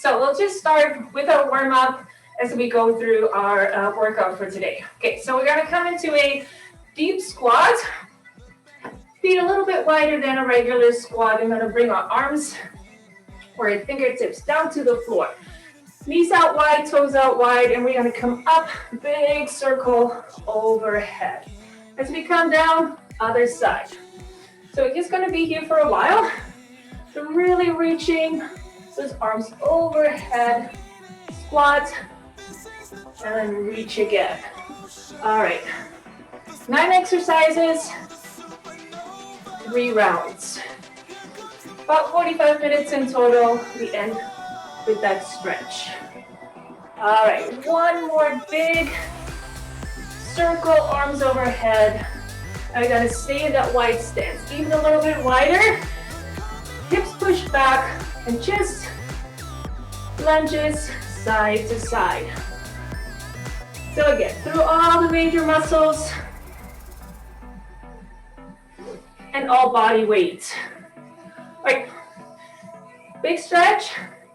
So we'll just start with our warm-up as we go through our workout for today. Okay, so we're gonna come into a deep squat. Feet a little bit wider than a regular squat. I'm gonna bring our arms or our fingertips down to the floor. Knees out wide, toes out wide, and we're gonna come up, big circle overhead. As we come down, other side. So we're just gonna be here for a while. So really reaching those arms overhead, squat, and then reach again. All right, 9 exercises, 3 rounds. About 45 minutes in total. We end with that stretch. All right, one more big circle, arms overhead. And we're gonna stay in that wide stance, even a little bit wider. Hips push back and just lunges side to side. So again, through all the major muscles and all body weight. All right, big stretch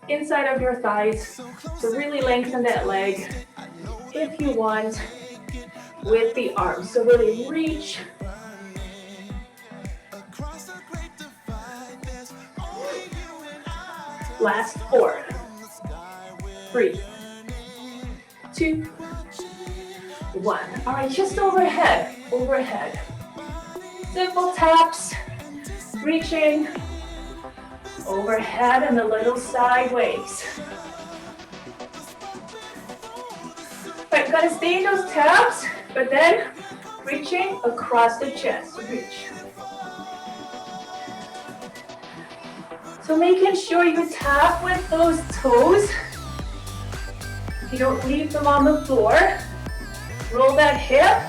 inside of your thighs. So really lengthen that leg if you want with the arms. So really reach. Last 4, 3, 2, 1. All right, just overhead, overhead. Simple taps, reaching overhead and a little sideways. Right, gotta stay in those taps, but then reaching across the chest, reach. So making sure you tap with those toes. You don't leave them on the floor. Roll that hip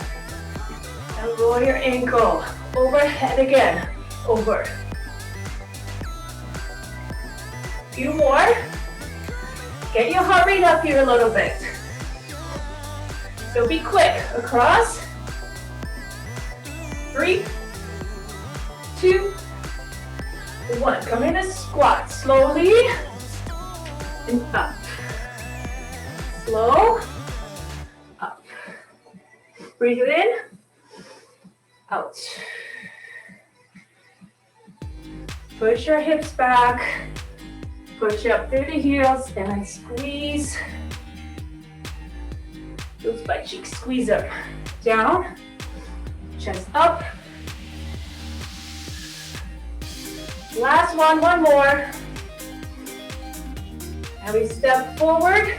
and roll your ankle. Overhead again, over. Few more. Get your heart rate up here a little bit. So be quick, across. 3, 2, 1. Come in a squat, slowly, and up. Slow, up. Breathe in, out. Push your hips back, push up through the heels, and then squeeze those butt cheeks. Squeeze up, down, chest up. Last one more. And we step forward,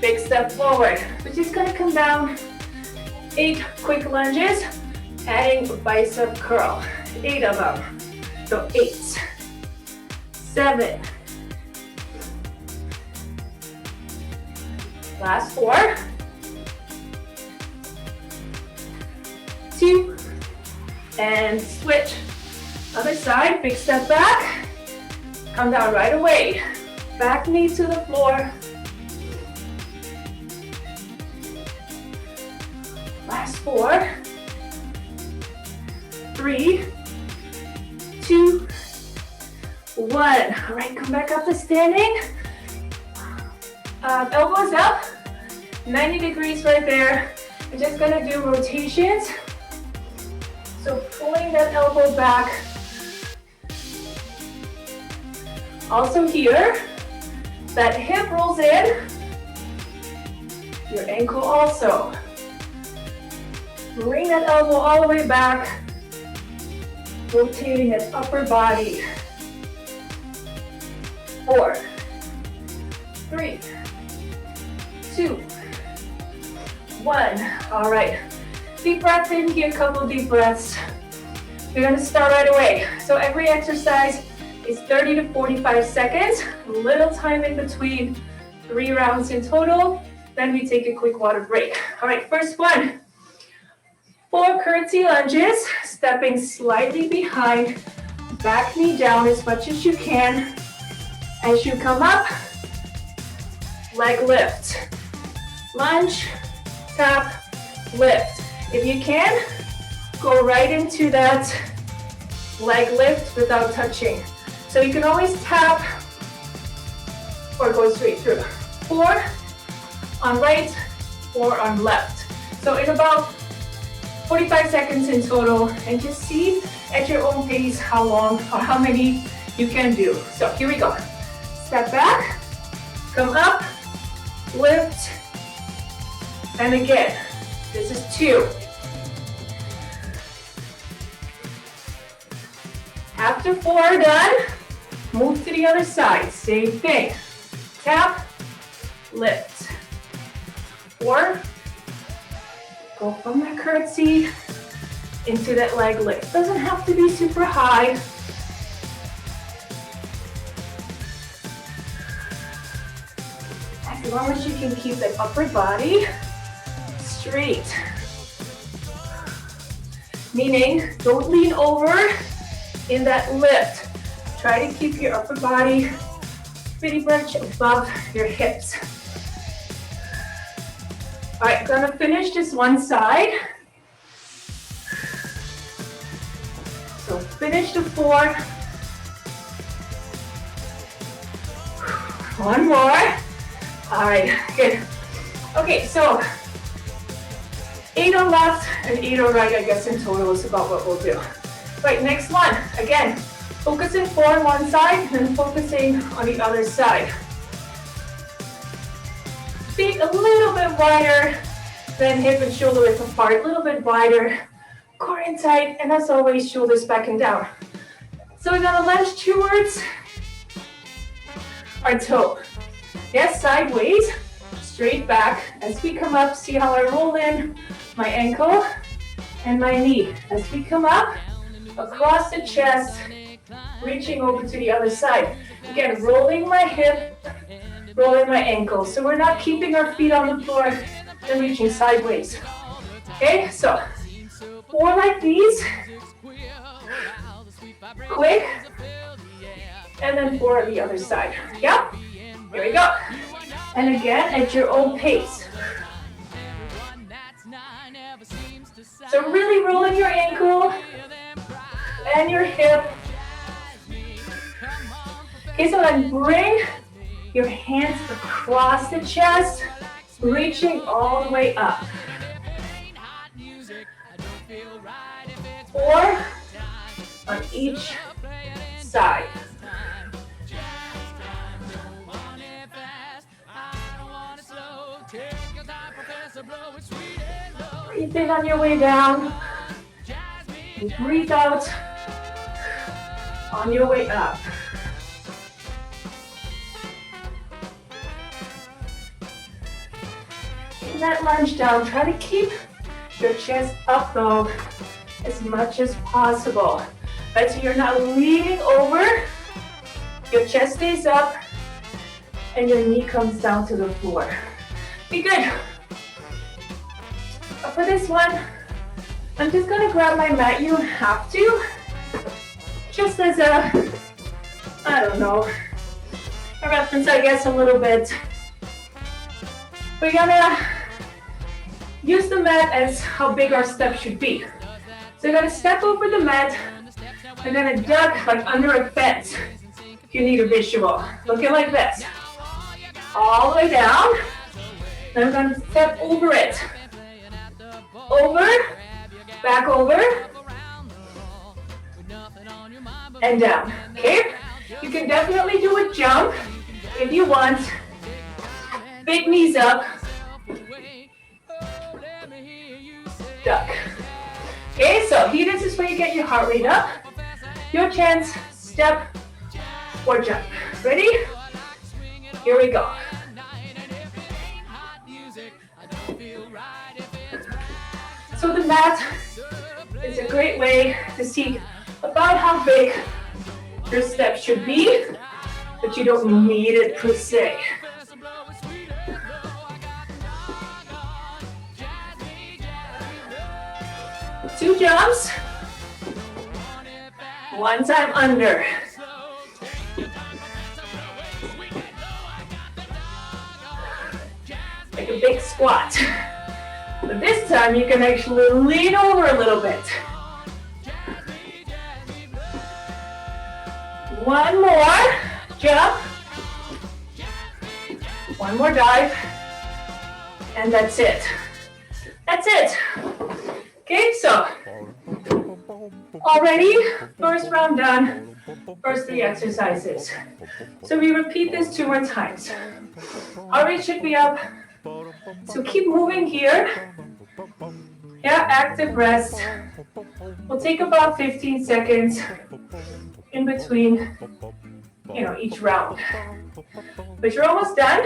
big step forward. We're just gonna come down, 8 quick lunges, adding a bicep curl, 8 of them. So 8, 7, last 4, 2, and switch. Other side, big step back, come down right away. Back knee to the floor. Last 4, 3, 2, 1. All right, come back up to standing. Elbows up, 90 degrees right there. We're just gonna do rotations. So pulling that elbow back. Also here, that hip rolls in, your ankle also. Bring that elbow all the way back, rotating that upper body. 4, 3, 2, 1. All right, deep breath in here, couple deep breaths. We're gonna start right away. So every exercise is 30 to 45 seconds, a little time in between, 3 rounds in total. Then we take a quick water break. All right, first one. 4 curtsy lunges, stepping slightly behind, back knee down as much as you can. As you come up, leg lift. Lunge, tap, lift. If you can, go right into that leg lift without touching. So you can always tap or go straight through. 4 on right, 4 on left. So in about 45 seconds in total, and just see at your own pace how long or how many you can do. So here we go. Step back, come up, lift, and again. This is 2. After 4 are done, move to the other side. Same thing. Tap, lift. 4. Go from that curtsy into that leg lift. Doesn't have to be super high. As long as you can keep that upper body straight. Meaning, don't lean over in that lift. Try to keep your upper body pretty much above your hips. All right, gonna finish this one side. So finish the 4. One more. All right, good. Okay, so 8 on left and 8 on right, I guess in total is about what we'll do. Right, next one. Again, focusing 4 on one side and then focusing on the other side. Feet a little bit wider than hip and shoulder width apart, a little bit wider, core in tight, and as always, shoulders back and down. So we're gonna lunge towards our toe. Yes, sideways, straight back. As we come up, see how I roll in my ankle and my knee. As we come up, across the chest, reaching over to the other side. Again, rolling my hip, rolling my ankle. So we're not keeping our feet on the floor and reaching sideways. Okay, so 4 like these. Quick. And then 4 on the other side. Yep. Here we go. And again, at your own pace. So really rolling your ankle and your hip. Okay, so then bring your hands across the chest, reaching all the way up. 4 on each side. Breathe in on your way down. And breathe out on your way up. In that lunge down, try to keep your chest up though as much as possible. Right, so you're not leaning over, your chest stays up, and your knee comes down to the floor. Be good. For this one, I'm just gonna grab my mat. You don't have to. Just as a, I don't know, a reference, I guess, a little bit. We're gonna use the mat as how big our step should be. So you're gonna step over the mat and then duck like under a fence. If you need a visual, looking like this. All the way down. Then we're gonna step over it. Over, back over, and down. Okay? You can definitely do a jump if you want. Big knees up. Duck. Okay, so here this is where you get your heart rate up. Your chance, step or jump. Ready? Here we go. So the mat is a great way to see about how big your step should be, but you don't need it per se. Two jumps, one time under. Like a big squat. But this time you can actually lean over a little bit. One more, jump. One more dive. And that's it. That's it. Okay, so already first round done, first 3 exercises. So we repeat this 2 more times. Heart rate should be up. So keep moving here. Yeah, active rest. We'll take about 15 seconds in between, each round. But you're almost done.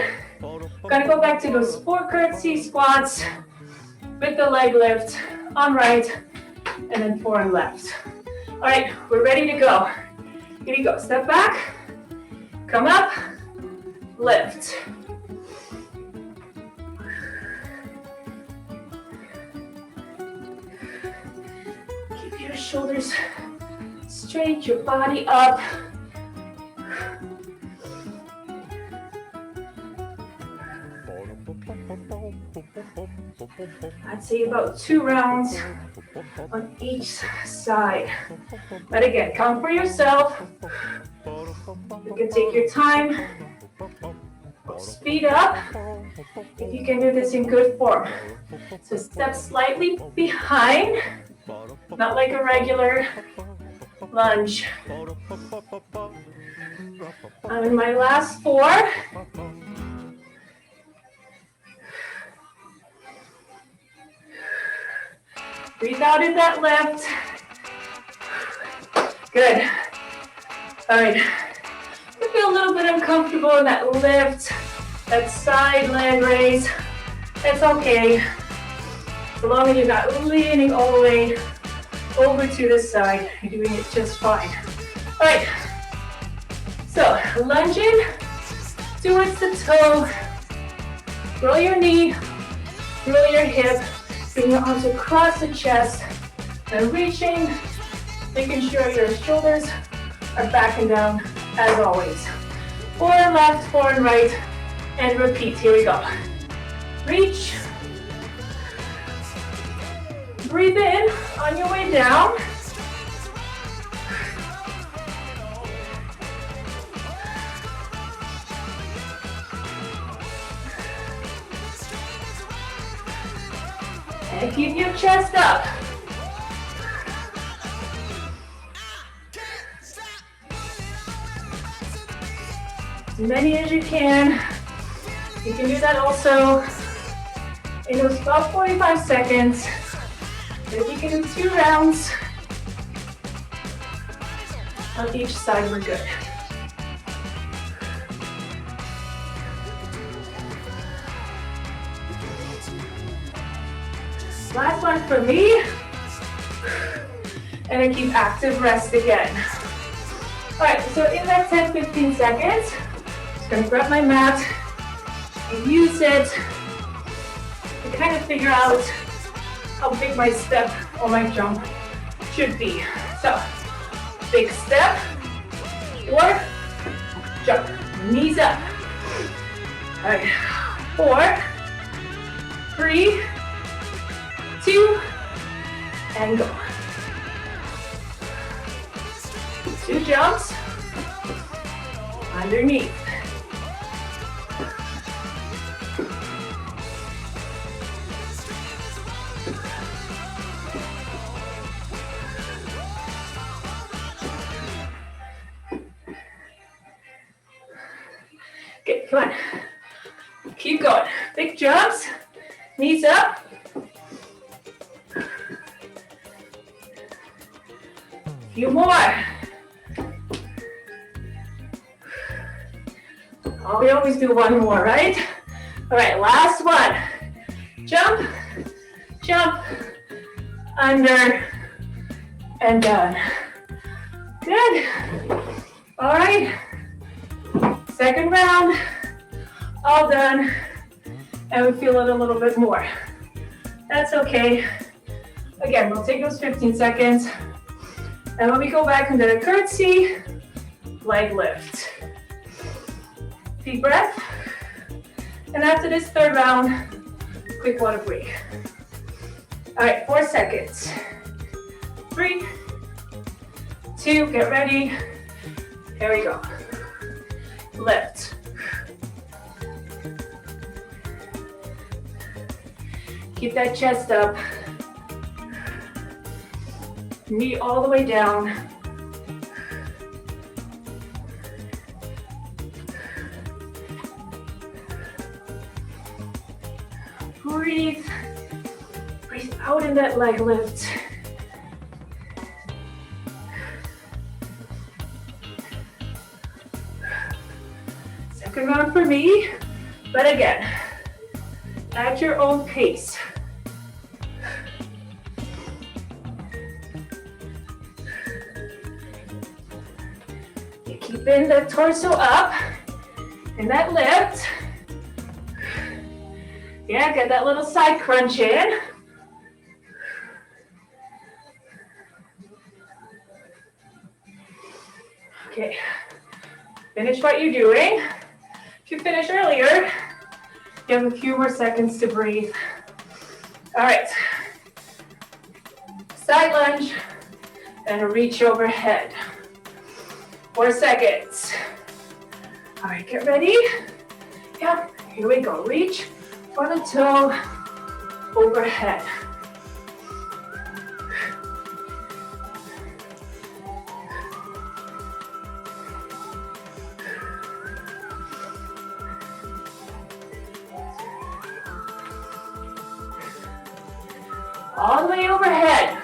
Gonna go back to those 4 curtsy squats with the leg lift on right and then 4 on left. All right, we're ready to go. Here you go. Step back, come up, lift. Keep your shoulders straight, your body up. I'd say about 2 rounds on each side. But again, count for yourself. You can take your time. Speed up if you can do this in good form. So step slightly behind, not like a regular lunge. I'm in my last 4. Breathe out in that lift. Good. All right. I feel a little bit uncomfortable in that lift, that side leg raise. That's okay. So long as you're not leaning all the way over to the side, you're doing it just fine. All right. So lunging towards the toe. Roll your knee, roll your hip. Bring your arms across the chest and reaching, making sure your shoulders are back and down as always. 4 and left, 4 and right, and repeat. Here we go. Reach. Breathe in on your way down. And keep your chest up. As many as you can. You can do that also in those about 45 seconds. If you can do 2 rounds on each side, we're good. Last one for me. And then keep active rest again. All right, so in that 10-15 seconds, just gonna grab my mat and use it to kind of figure out how big my step or my jump should be. So, big step or jump, knees up. All right, 4, 3, 2, and go. 2 jumps underneath. Okay, come on. Keep going. Big jumps, knees up. Few more. Oh, we always do 1 more, right? All right, last one. Jump, jump, under, and done. Good. All right. Second round, all done. And we feel it a little bit more. That's okay. Again, we'll take those 15 seconds. And when we go back into the curtsy, leg lift. Deep breath. And after this 3rd round, quick water break. All right, 4 seconds. 3, 2, get ready. Here we go. Lift. Keep that chest up. Knee all the way down. Breathe. Breathe out in that leg lift. Second round for me, but again, at your own pace. You keep in the torso up and that lift. Yeah, get that little side crunch in. Okay, finish what you're doing. If you finished earlier, you have a few more seconds to breathe. All right, side lunge and a reach overhead. 4 seconds. All right, get ready. Yep, here we go. Reach front of toe overhead. All the way overhead.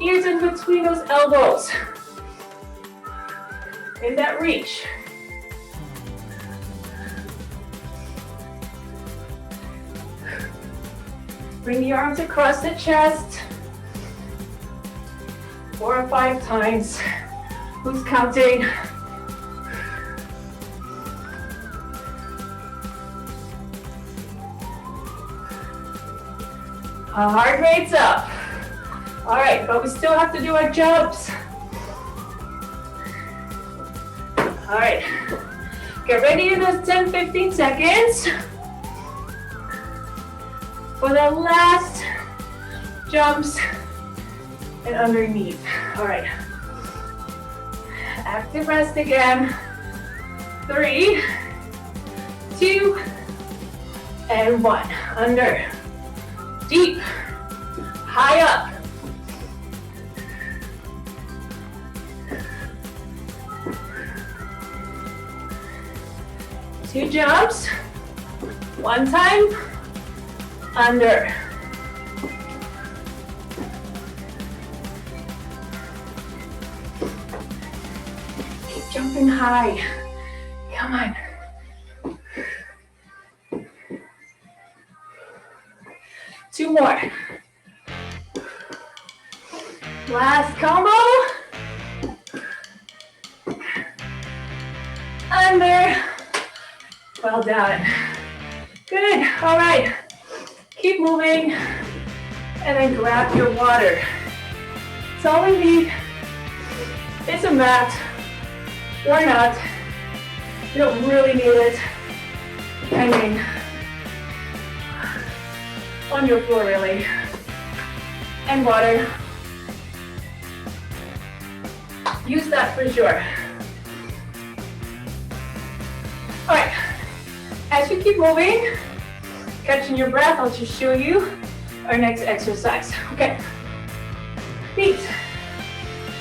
Ears in between those elbows. In that reach. Bring the arms across the chest. 4 or 5 times. Who's counting? Heart rate's up. All right, but we still have to do our jumps. All right, get ready in those 10-15 seconds for the last jumps and underneath. All right, active rest again. 3, 2, and 1. Under. Deep, high up. Two jumps, 1 time, under. Keep jumping high, come on. Two more. Last combo. Under. Well done. Good. All right. Keep moving. And then grab your water. So all we need is a mat or not. You don't really need it. Depending on your floor, really. And water. Use that for sure. All right, as you keep moving, catching your breath, I'll just show you our next exercise. Okay, feet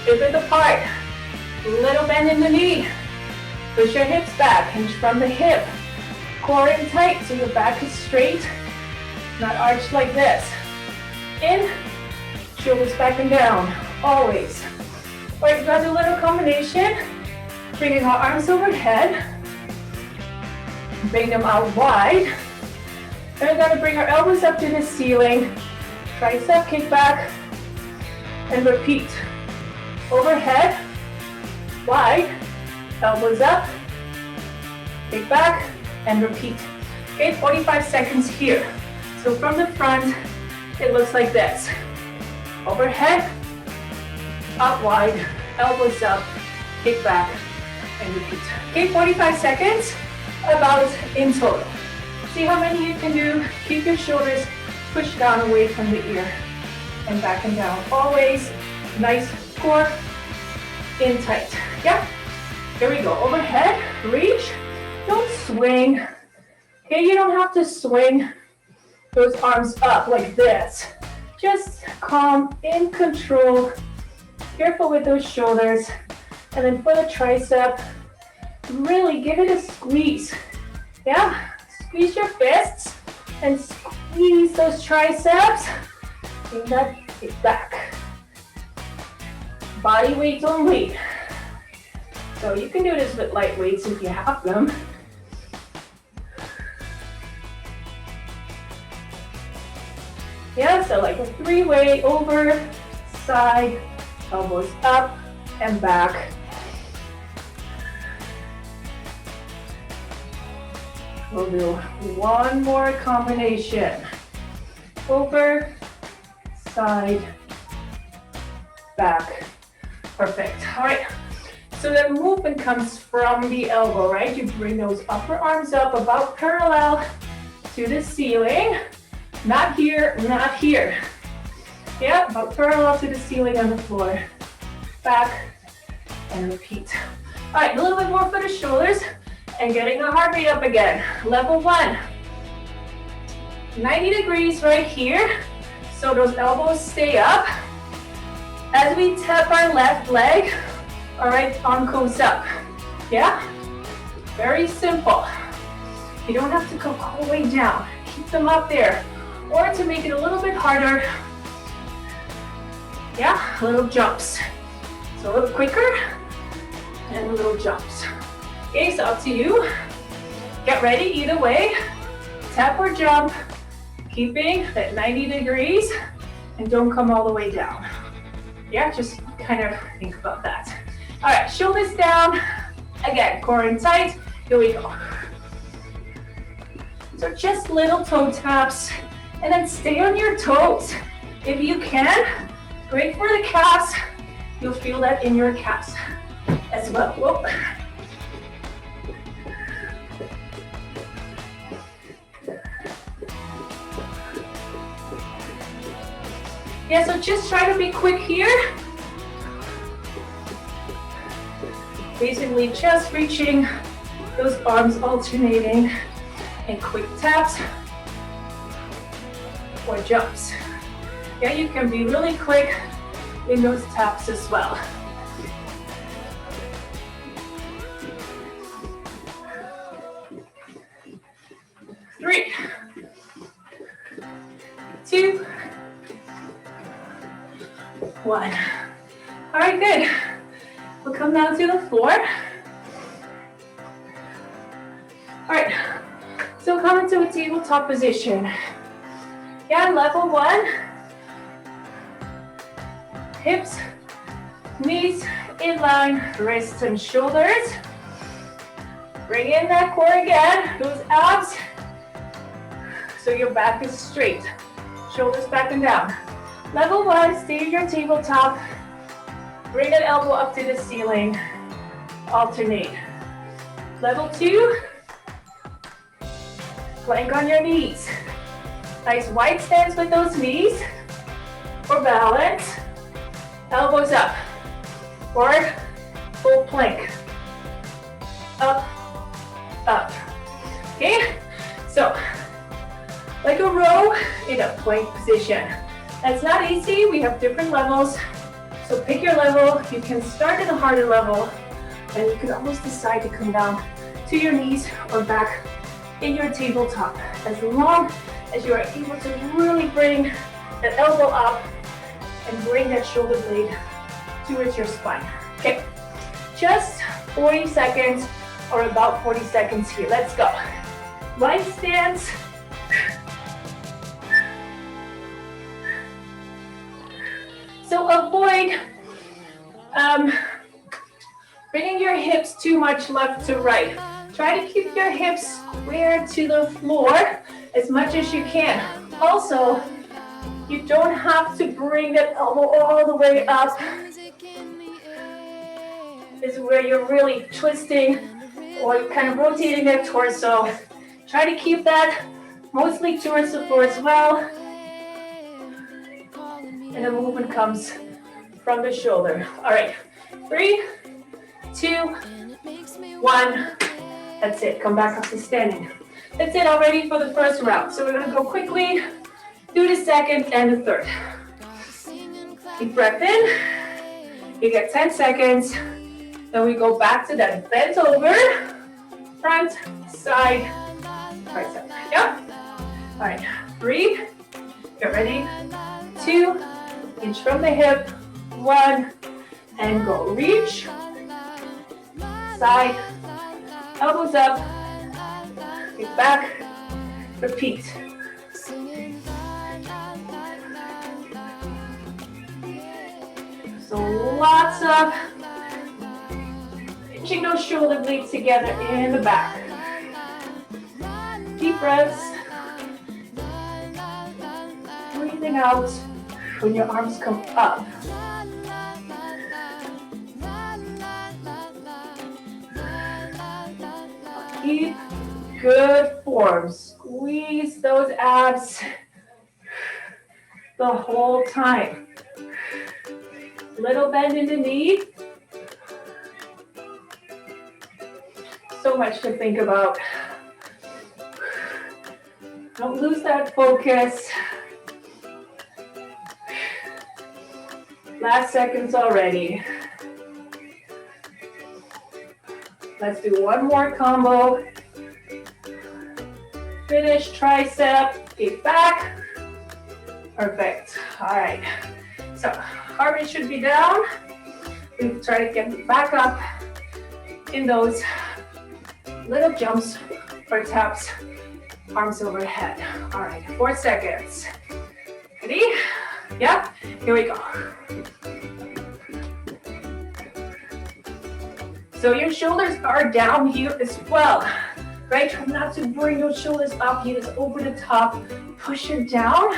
hip width apart, little bend in the knee. Push your hips back, hinge from the hip. Core in tight so your back is straight. Not arched like this. In, shoulders back and down, always. All right, we've got a little combination. Bringing our arms overhead. Bring them out wide. And we're gonna bring our elbows up to the ceiling. Tricep kick back. And repeat. Overhead, wide, elbows up, kick back, and repeat. Okay, 45 seconds here. So from the front, it looks like this. Overhead, up wide, elbows up, kick back, and repeat. Okay, 45 seconds, about in total. See how many you can do. Keep your shoulders pushed down away from the ear and back and down. Always nice core in tight. Yeah, here we go. Overhead, reach, don't swing. Okay, you don't have to swing. those arms up like this. Just calm, in control, careful with those shoulders. And then for the tricep, really give it a squeeze. Yeah, squeeze your fists and squeeze those triceps. Bring that hip back. Body weight only. So you can do this with light weights if you have them. Yeah, so like a three-way over, side, elbows up and back. We'll do one more combination. Over, side, back. Perfect. All right. So the movement comes from the elbow, right? You bring those upper arms up about parallel to the ceiling. Not here, not here. Yeah, about parallel to the ceiling on the floor. Back and repeat. All right, a little bit more for the shoulders and getting the heart rate up again. Level 1. 90 degrees right here. So those elbows stay up. As we tap our left leg, all right, arm goes up. Yeah? Very simple. You don't have to go all the way down. Keep them up there. Or to make it a little bit harder, yeah, little jumps. So a little quicker and little jumps. Okay, so up to you. Get ready either way. Tap or jump, keeping that 90 degrees and don't come all the way down. Yeah, just kind of think about that. All right, shoulders down. Again, core in tight. Here we go. So just little toe taps. And then stay on your toes. If you can, great for the calves. You'll feel that in your calves as well. Whoa. Yeah, so just try to be quick here. Basically just reaching those arms alternating and quick taps or jumps. Yeah, you can be really quick in those taps as well. Three, two, one. All right, good. We'll come down to the floor. All right, so come into a tabletop position. Yeah, level 1. Hips, knees in line, wrists and shoulders. Bring in that core again, those abs. So your back is straight. Shoulders back and down. Level 1, stay at your tabletop. Bring that elbow up to the ceiling. Alternate. Level 2, plank on your knees. Nice wide stance with those knees. For balance. Elbows up. Or full plank. Up, up. Okay? So, like a row in a plank position. That's not easy. We have different levels. So pick your level. You can start at a harder level. And you can almost decide to come down to your knees or back in your tabletop. As long as you are able to really bring that elbow up and bring that shoulder blade towards your spine. Okay, just 40 seconds or about 40 seconds here. Let's go. Wide stance. So avoid bringing your hips too much left to right. Try to keep your hips square to the floor as much as you can. Also, you don't have to bring that elbow all the way up. This is where you're really twisting or kind of rotating that torso. Try to keep that mostly towards the floor as well. And the movement comes from the shoulder. All right, 3, 2, 1. That's it, come back up to standing. That's it already for the first round. So we're gonna go quickly, do the second and the third. Deep breath in. You get 10 seconds. Then we go back to that bent over, front, side, right side. Yep. All right, breathe. Get ready. 2, inch from the hip. 1, and go. Reach, side, elbows up, get back, repeat. So lots of pinching those shoulder blades together in the back. Deep breaths. Breathing out when your arms come up. Keep good form. Squeeze those abs the whole time. Little bend in the knee. So much to think about. Don't lose that focus. Last seconds already. Let's do one more combo. Finish tricep, get back. Perfect. All right. So heart rate should be down. We try to get back up in those little jumps or taps, arms overhead. All right, 4 seconds. Ready? Yep, here we go. So your shoulders are down here as well, right? Try not to bring your shoulders up here, just over the top, push it down.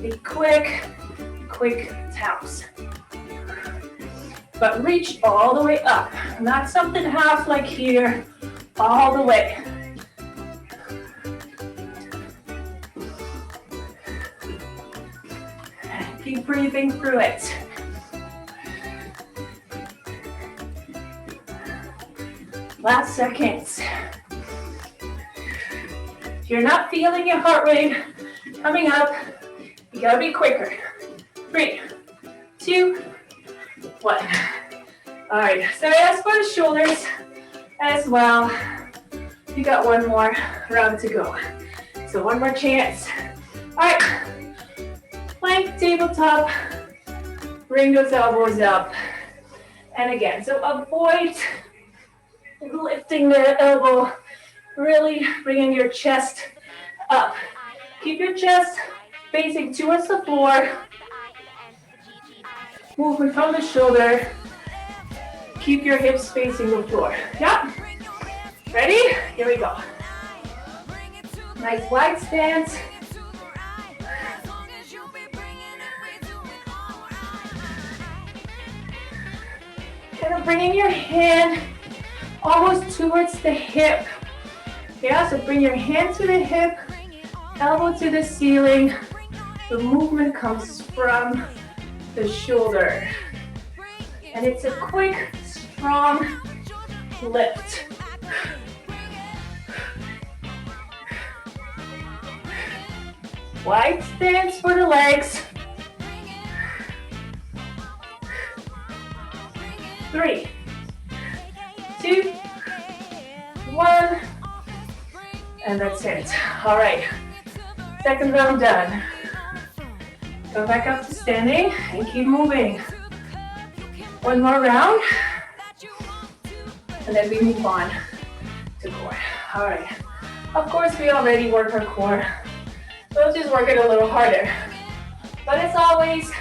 Be quick taps. But reach all the way up. Not something half like here, all the way. Keep breathing through it. Last seconds. If you're not feeling your heart rate coming up, you gotta be quicker. 3, 2, 1. All right, so as for the shoulders as well, you got one more round to go. So one more chance. All right, plank tabletop, bring those elbows up. And again, so avoid lifting the elbow, really bringing your chest up. Keep your chest facing towards the floor. Movement from the shoulder. Keep your hips facing the floor. Yeah? Ready? Here we go. Nice wide stance. Kind of bringing your hand almost towards the hip. Yeah, so bring your hand to the hip, elbow to the ceiling. The movement comes from the shoulder. And it's a quick, strong lift. Wide stance for the legs. 3, 2, 1. And that's it. All right. Second round done. Go back up to standing and keep moving. One more round. And then we move on to core. All right. Of course, we already work our core. So let's just work it a little harder. But as always,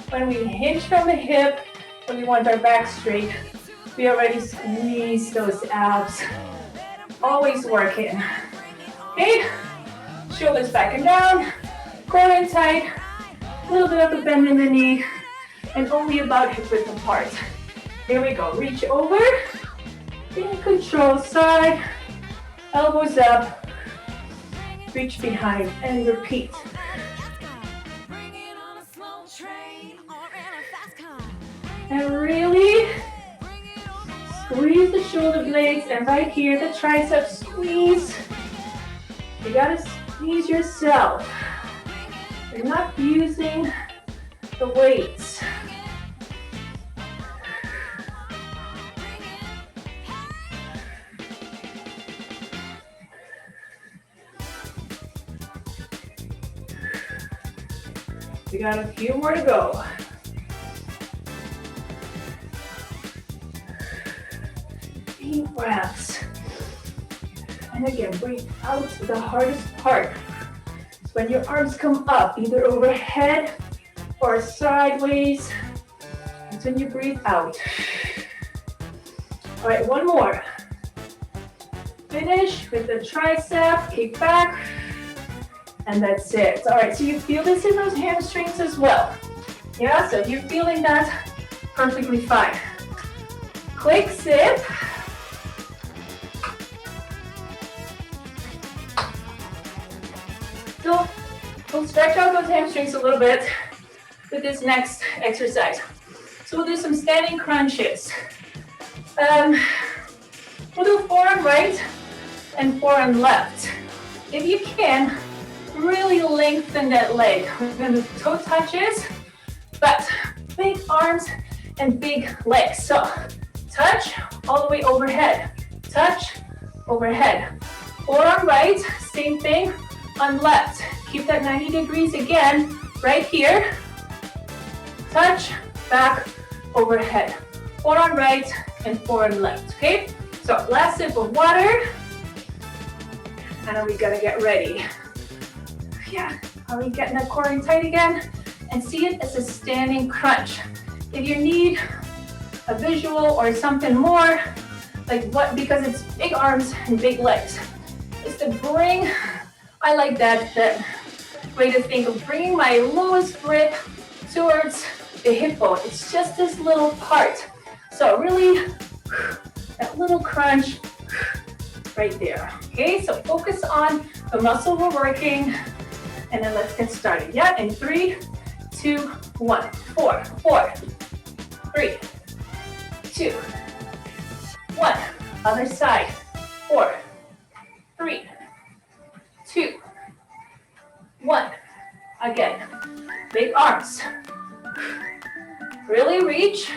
when we hinge from the hip, when we want our back straight, we already squeeze those abs. Always working. Okay? Shoulders back and down, core in tight, a little bit of a bend in the knee, and only about hip width apart. Here we go. Reach over, in control side, elbows up, reach behind, and repeat. And really squeeze the shoulder blades, and right here, the triceps squeeze. You gotta squeeze yourself. You're not using the weights. We got a few more to go. Deep breaths. And again, breathe out the hardest part. So when your arms come up, either overhead or sideways, that's when you breathe out. All right, one more. Finish with the tricep, kick back, and that's it. All right, so you feel this in those hamstrings as well. Yeah, so if you're feeling that, perfectly fine. Quick sip. So we'll stretch out those hamstrings a little bit with this next exercise. So we'll do some standing crunches. We'll do forearm right and forearm left. If you can, really lengthen that leg. We're gonna do toe touches, but big arms and big legs. So touch all the way overhead. Touch, overhead. Forearm right, same thing on left. Keep that 90 degrees again, right here. Touch, back, overhead. Forearm right and forearm left, okay? So last sip of water. And we gotta get ready. Yeah, are we getting that core in tight again? And see it as a standing crunch. If you need a visual or something more, like what, because it's big arms and big legs, is to bring, I like that way to think of bringing my lowest grip towards the hip bone. It's just this little part. So really, that little crunch right there. Okay, so focus on the muscle we're working, and then let's get started. Yeah, in 3, 2, 1. 4, 4, 3, 2, 1. Other side. 4, 3, 2, 1. Again, big arms. Really reach.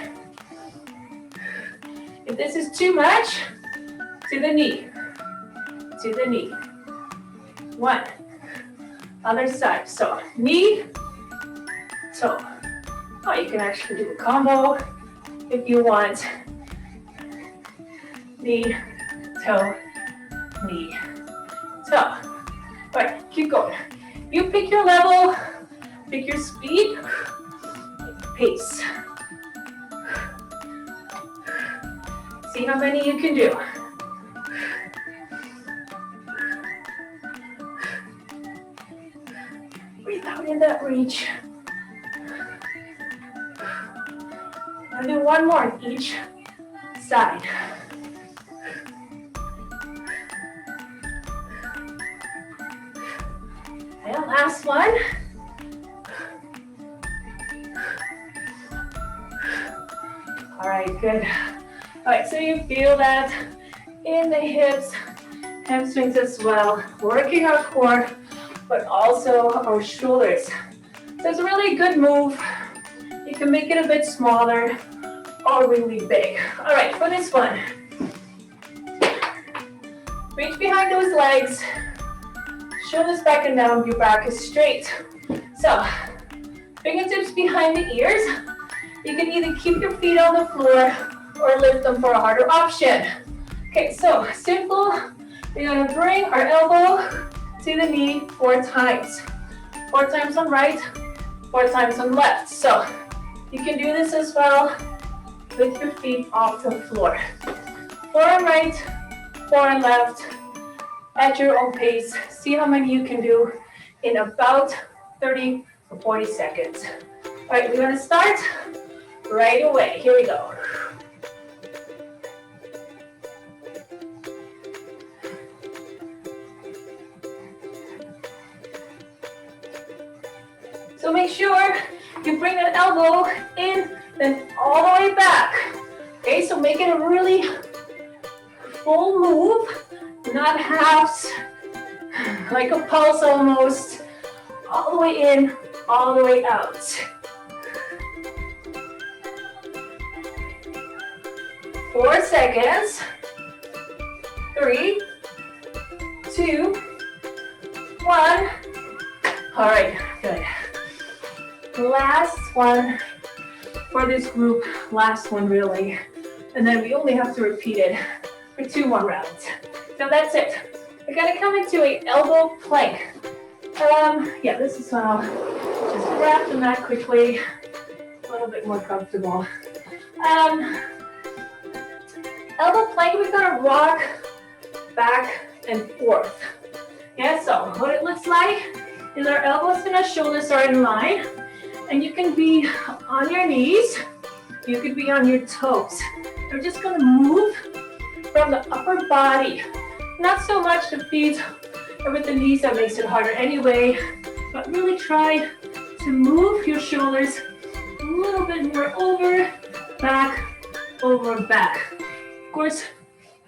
If this is too much, to the knee. To the knee. 1. Other side. So knee, toe. Oh, you can actually do a combo if you want. Knee, toe, knee, toe. All right, keep going. You pick your level, pick your speed, pace. See how many you can do. Breathe out in that reach. I'll do one more on each side. And last one. All right, good. All right, so you feel that in the hips, hamstrings as well, working our core, but also our shoulders. So it's a really good move. You can make it a bit smaller or really big. All right, for this one, reach behind those legs, shoulders back and down, your back is straight. So, fingertips behind the ears. You can either keep your feet on the floor or lift them for a harder option. Okay, so simple. We're gonna bring our elbow to the knee 4 times. 4 times on right, 4 times on left. So you can do this as well with your feet off the floor. 4 on right, 4 on left, at your own pace. See how many you can do in about 30 or 40 seconds. All right, we're gonna start right away. Here we go. So make sure you bring that elbow in then all the way back. Okay, so make it a really full move, not halves, like a pulse almost. All the way in, all the way out. 4 seconds. 3, 2, 1. All right, good. Last one for this group, last one really. And then we only have to repeat it for 2 more rounds. So that's it. We're gonna come into an elbow plank. Yeah, this is just grab the mat quickly, a little bit more comfortable. Elbow plank, we're gonna rock back and forth. Yeah, so what it looks like is our elbows and our shoulders are in line, and you can be on your knees, you could be on your toes. We're just gonna move from the upper body, not so much the feet or with the knees, that makes it harder anyway, but really try to move your shoulders a little bit more over, back. Of course,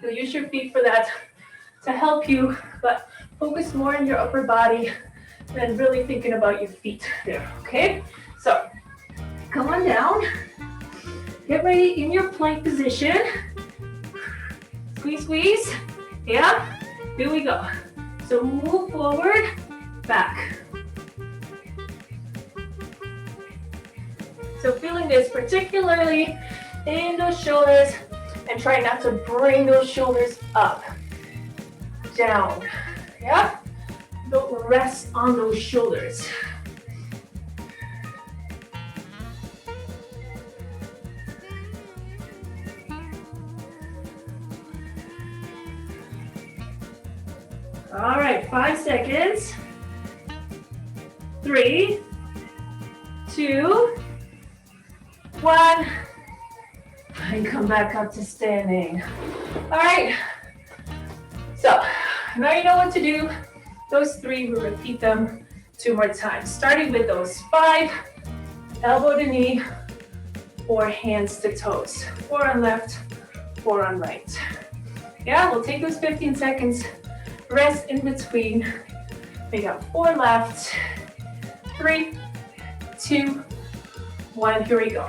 you'll use your feet for that to help you, but focus more on your upper body than really thinking about your feet there, okay? So, come on down, get ready in your plank position, squeeze, squeeze, yeah, here we go. So move forward, back. So feeling this particularly in those shoulders, and try not to bring those shoulders up, down, yeah? Don't rest on those shoulders. All right, 5 seconds. 3, 2, 1. And come back up to standing. All right. So now you know what to do. Those 3, we'll repeat them 2 more times. Starting with those 5, elbow to knee, or hands to toes. 4 on left, 4 on right. Yeah, we'll take those 15 seconds. Rest in between. We got 4 left. 3, 2, 1. Here we go.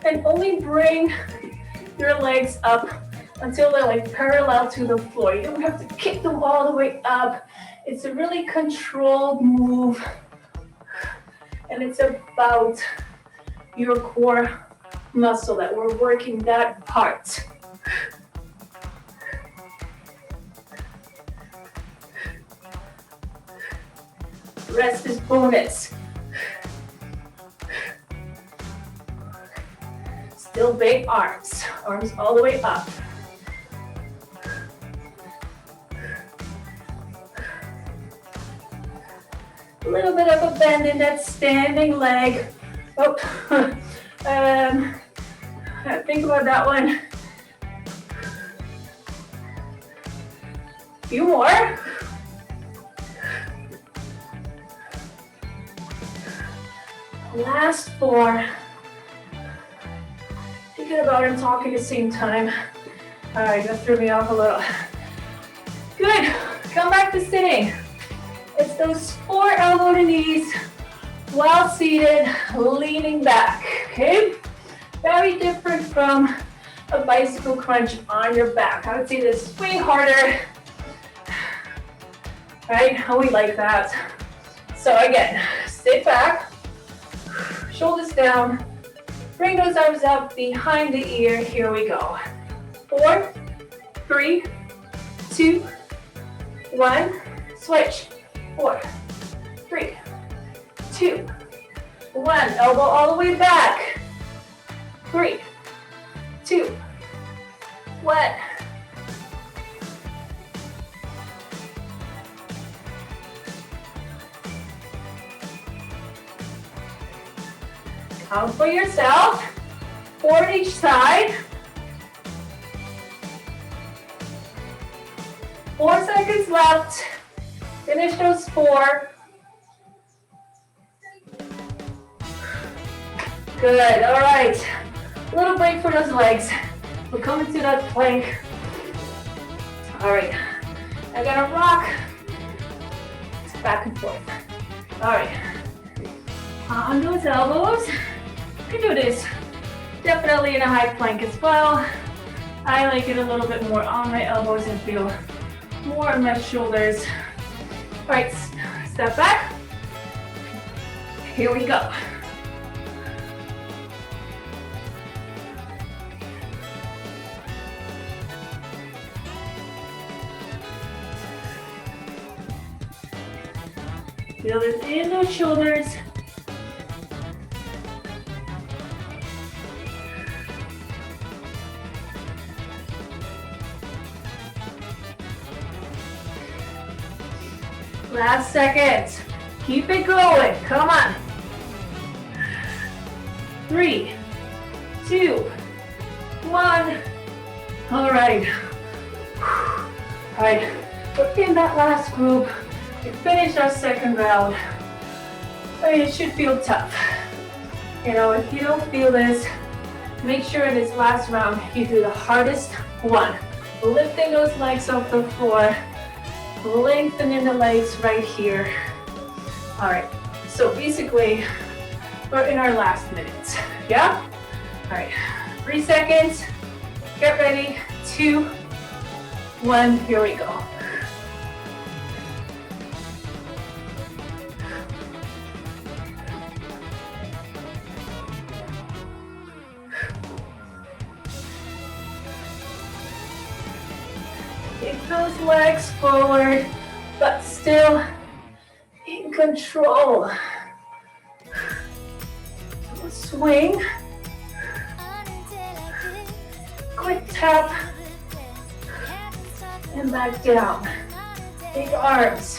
And only bring your legs up until they're like parallel to the floor. You don't have to kick them all the way up. It's a really controlled move. And it's about your core muscle that we're working that part. Rest is bonus. Still big arms all the way up. A little bit of a bend in that standing leg. Oh, think about that one. Few more. Last 4. Thinking about it and talking at the same time. All right, that threw me off a little. Good. Come back to sitting. It's those 4 elbow to knees, while seated, leaning back, okay? Very different from a bicycle crunch on your back. I would say this is way harder, right? How we like that. So again, sit back, shoulders down, bring those arms up behind the ear. Here we go. 4, 3, 2, 1, switch. 4, 3, 2, 1. Elbow all the way back. 3, 2, 1. Count for yourself. 4 each side. 4 seconds left. Finish those 4. Good, all right. A little break for those legs. We're coming to that plank. All right, I'm gonna rock back and forth. All right, on those elbows. You can do this definitely in a high plank as well. I like it a little bit more on my elbows and feel more on my shoulders. All right, step back. Here we go. Feel it in those shoulders. Last second. Keep it going. Come on. 3, 2, 1. All right. All right. We're in that last group. We finished our second round. I mean, it should feel tough. You know, if you don't feel this, make sure in this last round you do the hardest one. Lifting those legs off the floor. Lengthening the legs right here. All right, so basically, we're in our last minutes, yeah? All right, 3 seconds, get ready, 2, 1, here we go. Take those legs forward, but still in control. Swing. Quick tap. And back down. Big arms.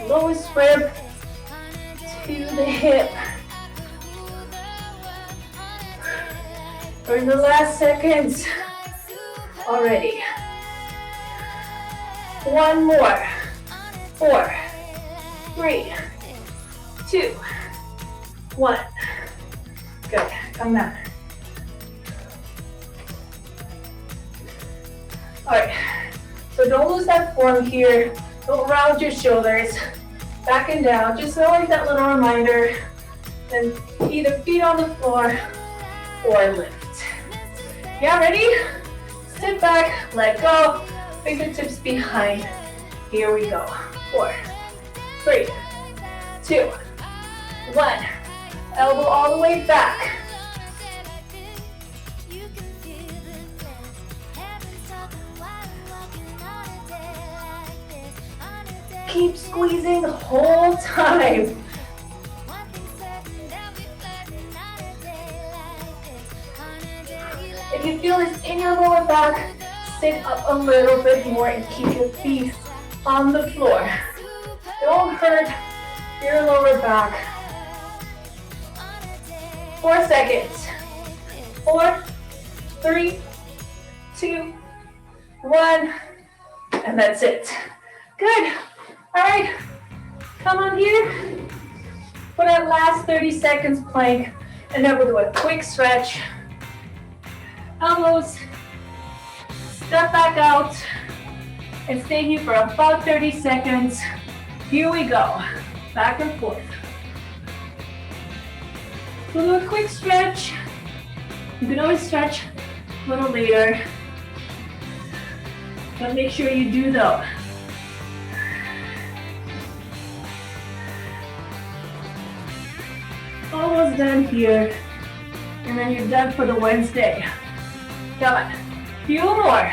Lowest rib to the hip. We're in the last seconds already. 1 more. 4, 3, 2, 1. Good. Come down. All right. So don't lose that form here. Don't round your shoulders. Back and down. Just like that little reminder. Then either feet on the floor or lift. Yeah, ready? Sit back, let go, fingertips behind. Here we go. 4, 3, 2, 1. Elbow all the way back. Keep squeezing the whole time. If you feel this in your lower back, sit up a little bit more and keep your feet on the floor. Don't hurt your lower back. 4 seconds. 4, 3, 2, 1. And that's it. Good. All right. Come on here. For that last 30 seconds plank. And then we'll do a quick stretch. Elbows, step back out, and stay here for about 30 seconds. Here we go, back and forth. We'll do a quick stretch. You can always stretch a little later, but make sure you do though. Almost done here, and then you're done for the Wednesday. Come on, few more.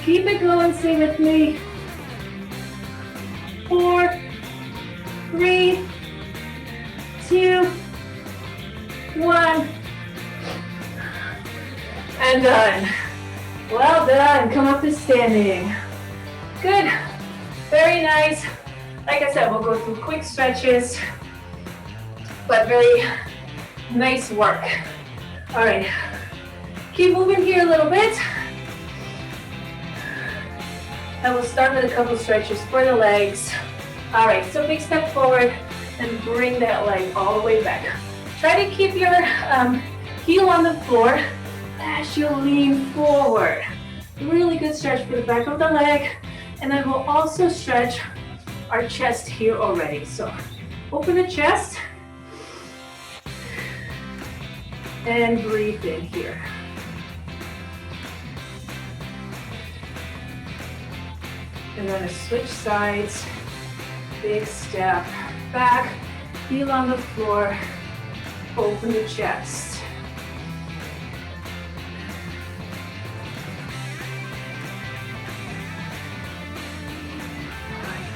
Keep it going, stay with me. 4, 3, 2, 1. And done. Well done, come up to standing. Good, very nice. Like I said, we'll go through quick stretches, but very nice work. All right. Keep moving here a little bit. And we'll start with a couple stretches for the legs. All right, so big step forward and bring that leg all the way back. Try to keep your heel on the floor as you lean forward. Really good stretch for the back of the leg. And then we'll also stretch our chest here already. So open the chest and breathe in here. And then switch sides, big step back, heel on the floor, open the chest.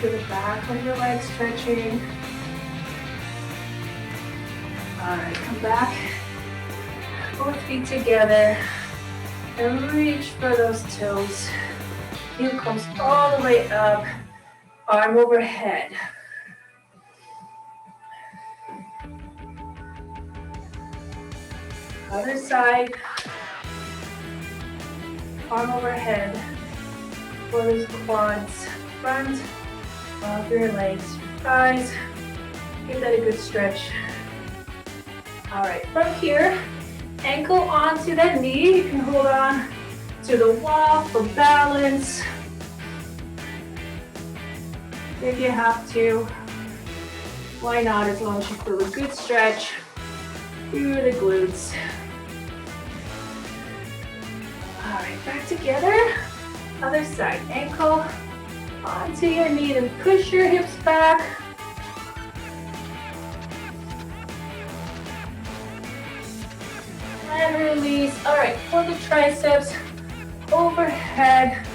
To the back of your leg stretching. All right, come back, both feet together, and reach for those toes. Heel comes all the way up, arm overhead. Other side, arm overhead, for those quads, front of your legs, thighs. Give that a good stretch. All right, from here, ankle onto that knee. You can hold on to the wall for balance. If you have to, why not, as long as you feel a good stretch through the glutes. All right, back together. Other side, ankle onto your knee and push your hips back. And release. All right, for the triceps, overhead,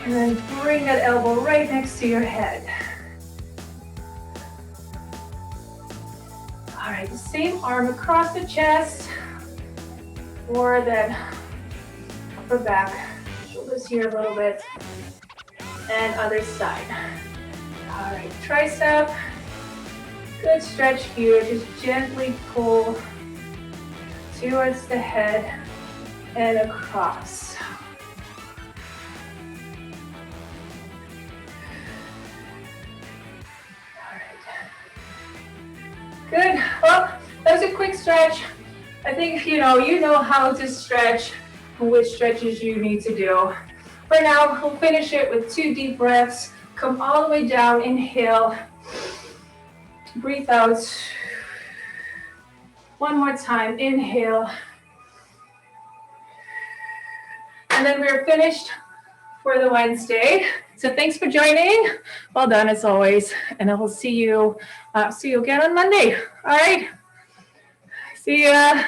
and then bring that elbow right next to your head. All right, the same arm across the chest, or then upper back, shoulders here a little bit, and other side. All right, tricep, good stretch here, just gently pull towards the head and across. All right. Good. Well, that was a quick stretch. I think you know how to stretch and which stretches you need to do. For now, we'll finish it with 2 deep breaths. Come all the way down, inhale, breathe out. One more time, inhale. And then we're finished for the Wednesday. So thanks for joining. Well done as always. And I will see you again on Monday. All right. See ya.